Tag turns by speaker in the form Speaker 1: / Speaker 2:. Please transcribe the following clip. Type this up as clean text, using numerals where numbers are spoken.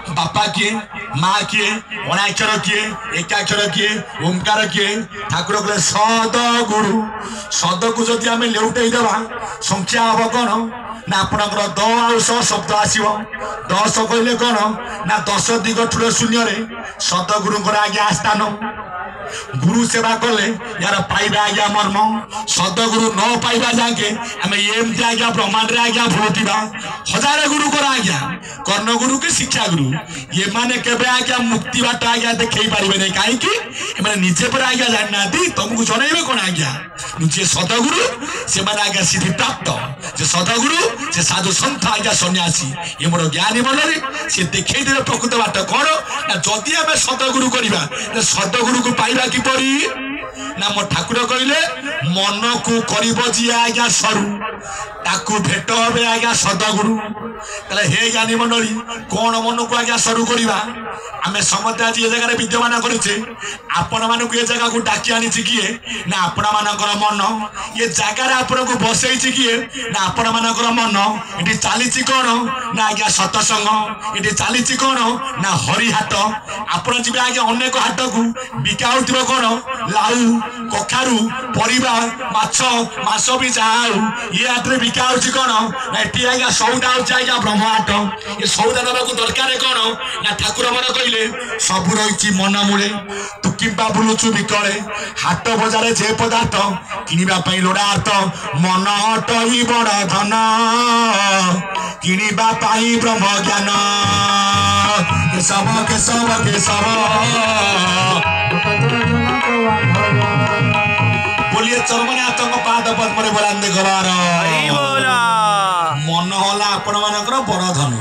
Speaker 1: बापा किए माँ किए अणाक्षर किए एकाक्षर किए ओंकार किए ठाकुर कहले सदगुरु सद को जदि आम लेउटाई देवा संख्या हम कौन ना आपणकर द आउ शब्द आसो 10 कहले कौन ना 10 दिग ठूल शून्य सदगुरु आज्ञा स्थान गुरु सेवा कले यार पाइबा आज्ञा मर्म सदगुरु न पाइबा जाके आम एमती आज्ञा ब्रह्मांड आज्ञा भूलुवा हजार गुरु कर आज्ञा कर्ण गुरु के शिक्षा गुरु ये माने केबे आज्ञा मुक्ति बाट आज्ञा देखई पारिबे नै काहे कि एमाने निजे पर आज्ञा जानना दी तुमको जणाइबे कोन आज्ञा जे सदगुरु से माने आज्ञा सिद्धि प्राप्त जे सदगुरु से साधु संत आज्ञा सन्यासी ये मोर ज्ञानी मनरे से देखई दे प्रकृत बाट कोन ना जदि आमे सदगुरु करिबा सदगुरु को पाइबा कि परी ना मो ठाकुर कहले मन को करिब जी आज्ञा सरू ताकू भेट हे आज्ञा सदगुरु तले हे ज्ञानी मंडली कौन मन को आज्ञा सरू करिबा आमे समते आज ये जगह विद्यमान करिछे आपण मानू ये जगह को डाकी आनी किए ना आपण मानकर मन ये जगह आपण को बसई किए ना आपण मानकर मन एटी चली कौन ना आज्ञा सतसंग एटी चली कौन ना हरिहाट आपण जी आज्ञा अनेक हाट को बिका कौन लाउ कखारू परिबा माछ मास भी जाऊ ये हाट में बिका कौन ना एटी आज्ञा सौदा आज्ञा ब्रह्महाट ये सौदा देवा दरकार कौन ना ठाकुर मन कहले सब रही मन मूले तू किंबा बुलुचु बिकले हाट बजार जे पदार्थ किनिबा लोड़ा अर्थ मन हटई बड़ धन किनिबा ब्रह्म ज्ञान केशव केशव केशव बोलिए चरमने आतंक पाद पद्म बोलांदे गवार मन होला आपण मानकर बड़ धन।